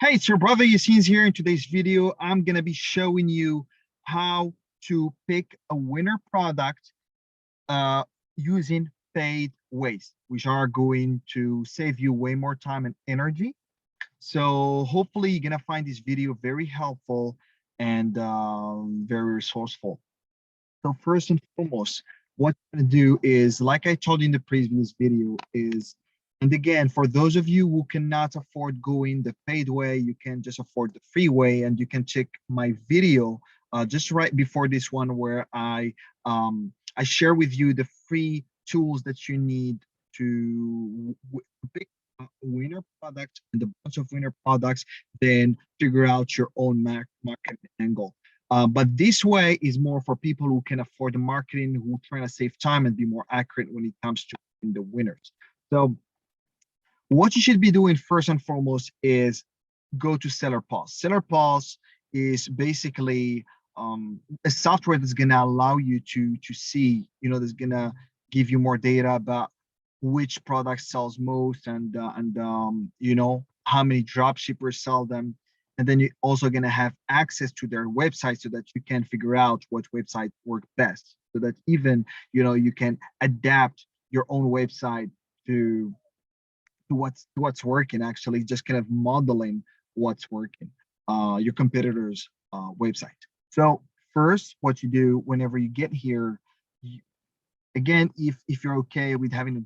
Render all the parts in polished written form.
Hey, it's your brother Yassine here. In today's video, I'm going to be showing you how to pick a winner product uh, using paid ways, which are going to save you way more time and energy. So hopefully you're going to find this video very helpful and very resourceful. So first and foremost, what I'm going to do is, like I told you in the previous video, and again, for those of you who cannot afford going the paid way, you can just afford the free way, and you can check my video just right before this one where I share with you the free tools that you need to pick a winner product and a bunch of winner products, then figure out your own market angle. But this way is more for people who can afford the marketing, who trying to save time and be more accurate when it comes to the winners. So what you should be doing first and foremost is go to Seller Pulse. Seller Pulse is basically a software that's going to allow you to see, that's going to give you more data about which product sells most and how many drop shippers sell them. And then you're also going to have access to their website so that you can figure out what website work best, so that even you can adapt your own website to what's working, actually just kind of modeling what's working, your competitors website. So first, what you do whenever you get here, again, if you're okay with having a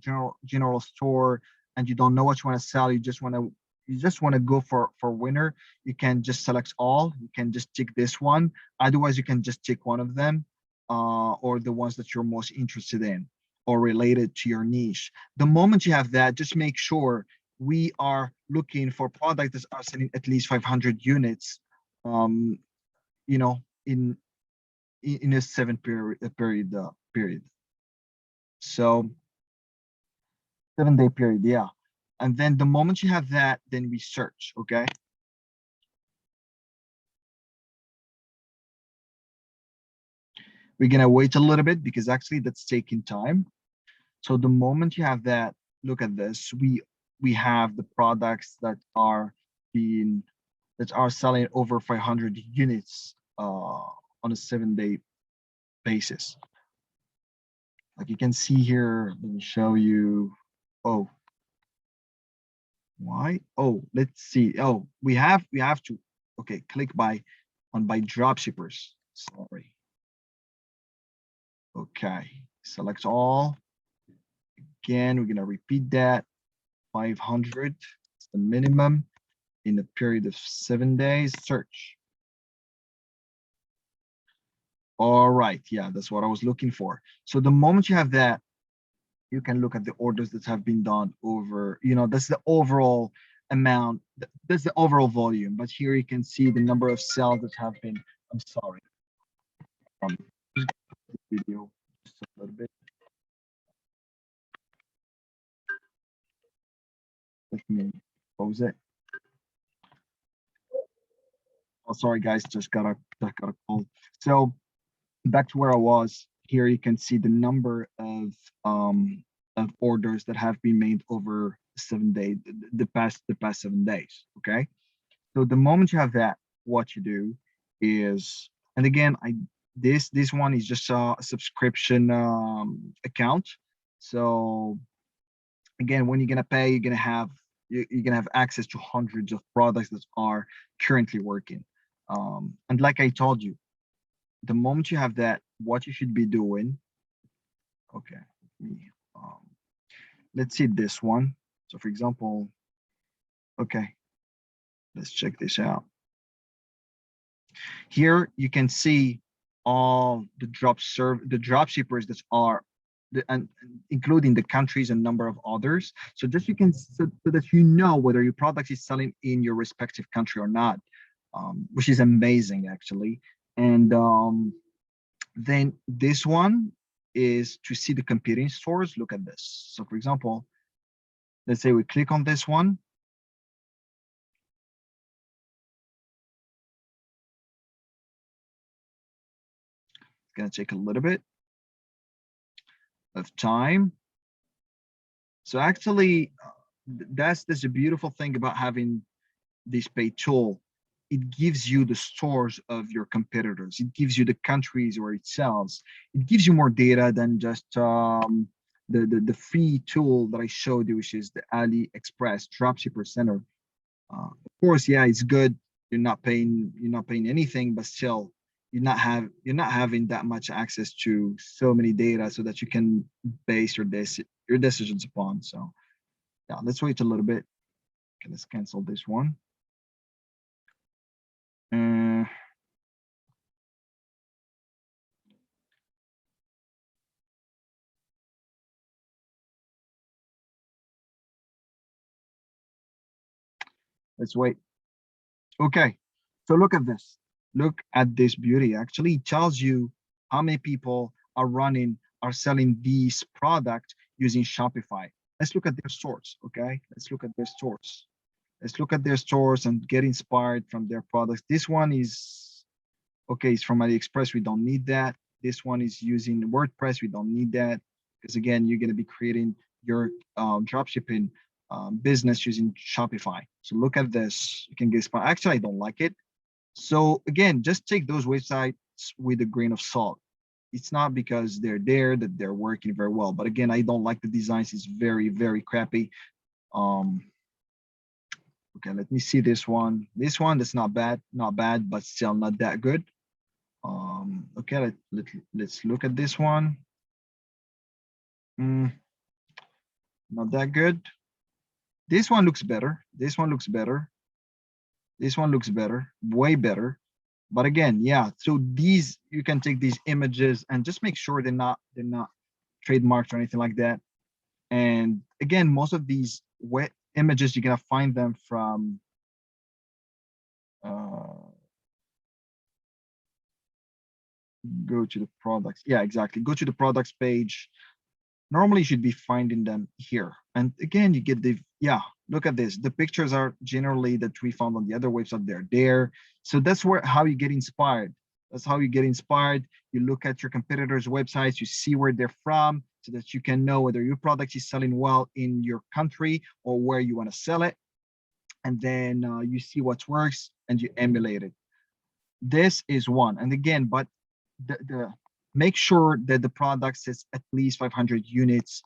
general store and you don't know what you want to sell, you just want to go for winner, you can just select all. You can just tick this one. Otherwise, you can just tick one of them, or the ones that you're most interested in or related to your niche. The moment you have that, just make sure we are looking for products that are selling at least 500 units, um, you know, in a 7 period. So 7-day period, yeah. And then the moment you have that, then we search, okay? We're gonna wait a little bit because actually that's taking time. So the moment you have that, look at this. We have the products being that are selling over 500 units on a 7-day basis. Like you can see here, let me show you. Oh, why? Oh, let's see. Oh, we have to, okay, click by drop shippers. Sorry. Okay, select all. Again, we're gonna repeat that. 500 is the minimum in a period of 7 days. Search. All right, yeah, that's what I was looking for. So the moment you have that, you can look at the orders that have been done over, that's the overall amount, that's the overall volume. But here you can see the number of sales that have been, I'm sorry, um, video just a little bit. Let me close it. Oh, sorry guys, just got a call. So back to where I was. Here you can see the number of orders that have been made over 7 days, the past 7 days. Okay. So the moment you have that, what you do is, and again, this one is just a subscription account. So again, when you're gonna pay, you're gonna have access to hundreds of products that are currently working. And like I told you, the moment you have that, what you should be doing. Okay, um, let's see this one. So for example, okay, let's check this out. Here you can see all the drop shippers that are and including the countries and number of others. So just you can so that you know whether your product is selling in your respective country or not, which is amazing actually. And then this one is to see the competing stores. Look at this. So for example, let's say we click on this one. It's going to take a little bit of time. So actually, that's a beautiful thing about having this pay tool, it gives you the stores of your competitors. It gives you the countries where it sells. It gives you more data than just the free tool that I showed you, which is the AliExpress Dropshipper Center. Of course, yeah, it's good. You're not paying anything, but still, you're not having that much access to so many data so that you can base your decisions upon. So yeah, let's wait a little bit. Okay, let's cancel this one. Uh, let's wait. Okay, so look at this. Look at this beauty. Actually, it tells you how many people are selling these products using Shopify. Let's look at their stores. Okay, let's look at their stores. Let's look at their stores and get inspired from their products. This one is okay, it's from AliExpress. We don't need that. This one is using WordPress. We don't need that because again, you're going to be creating your dropshipping business using Shopify. So look at this. You can get inspired. Actually, I don't like it. So again, just take those websites with a grain of salt. It's not because they're there that they're working very well. But again, I don't like the designs. It's very, very crappy. Um, okay, let me see this one. This one, that's not bad, but still not that good. Okay, let's look at this one. Mm, not that good. This one looks better. This one looks better. This one looks better, way better. But again, yeah, so these, you can take these images and just make sure they're not trademarked or anything like that. And again, most of these wet images, you're gonna find them from go to the products. Yeah, exactly. Go to the products page. Normally you should be finding them here. And again, you get yeah, look at this. The pictures are generally that we found on the other website, they're there. So that's how you get inspired. That's how you get inspired. You look at your competitors' websites, you see where they're from so that you can know whether your product is selling well in your country or where you want to sell it. And then you see what works and you emulate it. This is one. And again, but the make sure that the product sells at least 500 units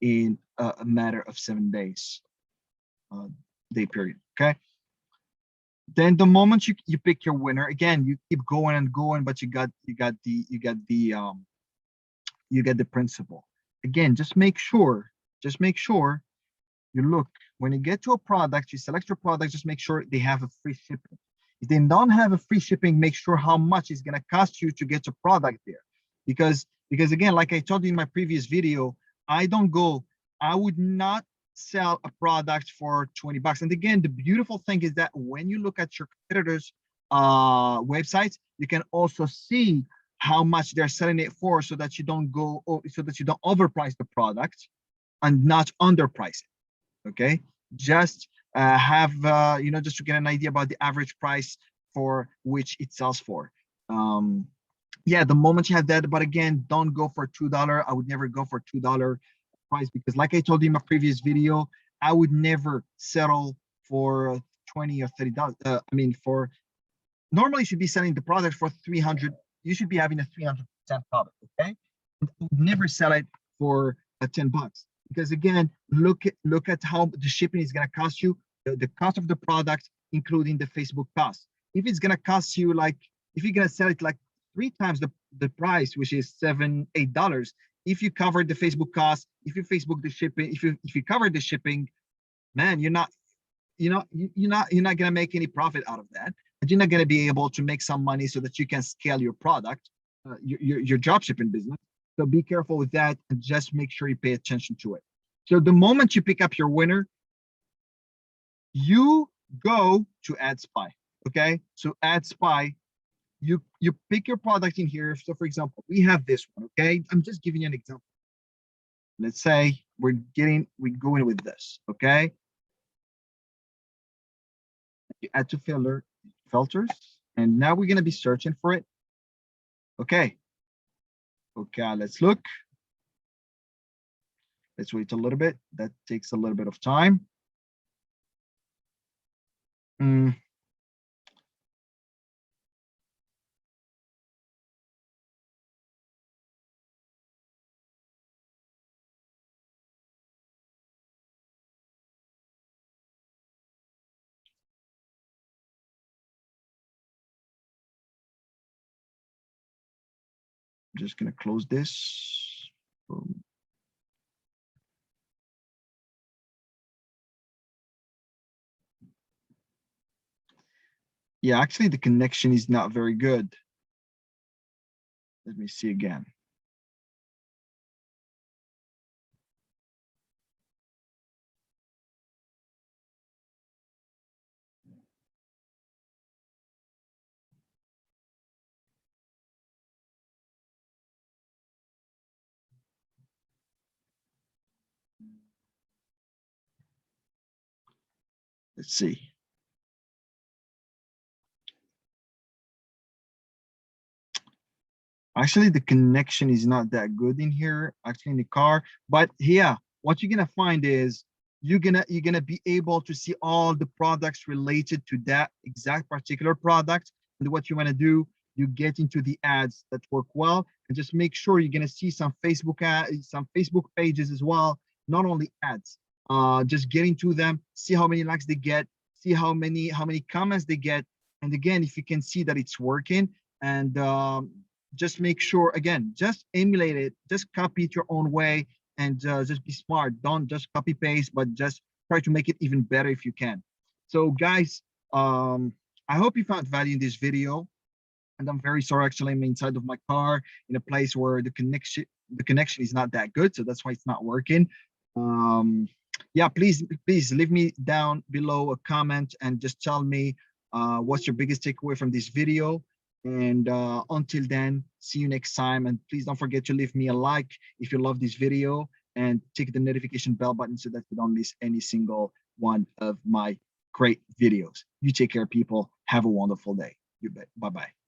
in a matter of 7 days, uh, day period. Okay. Then the moment you pick your winner, again, you keep going and going, but you get the principle. Again, just make sure you look when you get to a product, you select your product, just make sure they have a free shipping. If they don't have a free shipping, make sure how much it's going to cost you to get your product there. Because again, like I told you in my previous video, I don't go, I would not sell a product for 20 bucks. And again, the beautiful thing is that when you look at your competitors websites, you can also see how much they're selling it for so that you don't go, so that you don't overprice the product and not underprice it. Okay, just have just to get an idea about the average price for which it sells for. Yeah, the moment you have that, but again, don't go for $2. I would never go for $2 price because like I told you in my previous video, I would never settle for 20 or $30. I mean, for normally you should be selling the product for 300. You should be having a 300% profit. Okay, I would never sell it for 10 bucks because again, look at how the shipping is going to cost you, the cost of the product, including the Facebook cost. If it's going to cost you like, if you're going to sell it like three times the price, which is $7, $8, if you cover the Facebook cost, if you Facebook the shipping, if you cover the shipping, man, you're not going to make any profit out of that, and you're not going to be able to make some money so that you can scale your product, your drop shipping business. So be careful with that and just make sure you pay attention to it. So the moment you pick up your winner, you go to Ad Spy. Okay, so Ad Spy, you pick your product in here. So for example, we have this one. Okay, I'm just giving you an example. Let's say we're going with this. Okay, you add to filters, and now we're going to be searching for it. Okay, let's look. Let's wait a little bit. That takes a little bit of time. Mm, I'm just gonna close this. Boom. Yeah, actually the connection is not very good. Let me see again. Let's see. Actually, the connection is not that good in here, actually in the car. But yeah, what you're gonna find is you're gonna be able to see all the products related to that exact particular product. And what you want to do, you get into the ads that work well, and just make sure you're gonna see some some Facebook pages as well, not only ads. Just get into them, see how many likes they get, see how many comments they get, and again, if you can see that it's working, and just make sure, again, just emulate it, just copy it your own way, and just be smart. Don't just copy paste, but just try to make it even better if you can. So guys, I hope you found value in this video, and I'm very sorry, actually I'm inside of my car in a place where the connection is not that good, so that's why it's not working. um yeah, please leave me down below a comment and just tell me what's your biggest takeaway from this video. And until then, see you next time, and please don't forget to leave me a like if you love this video, and tick the notification bell button so that you don't miss any single one of my great videos. You take care, people. Have a wonderful day. You bet. Bye bye.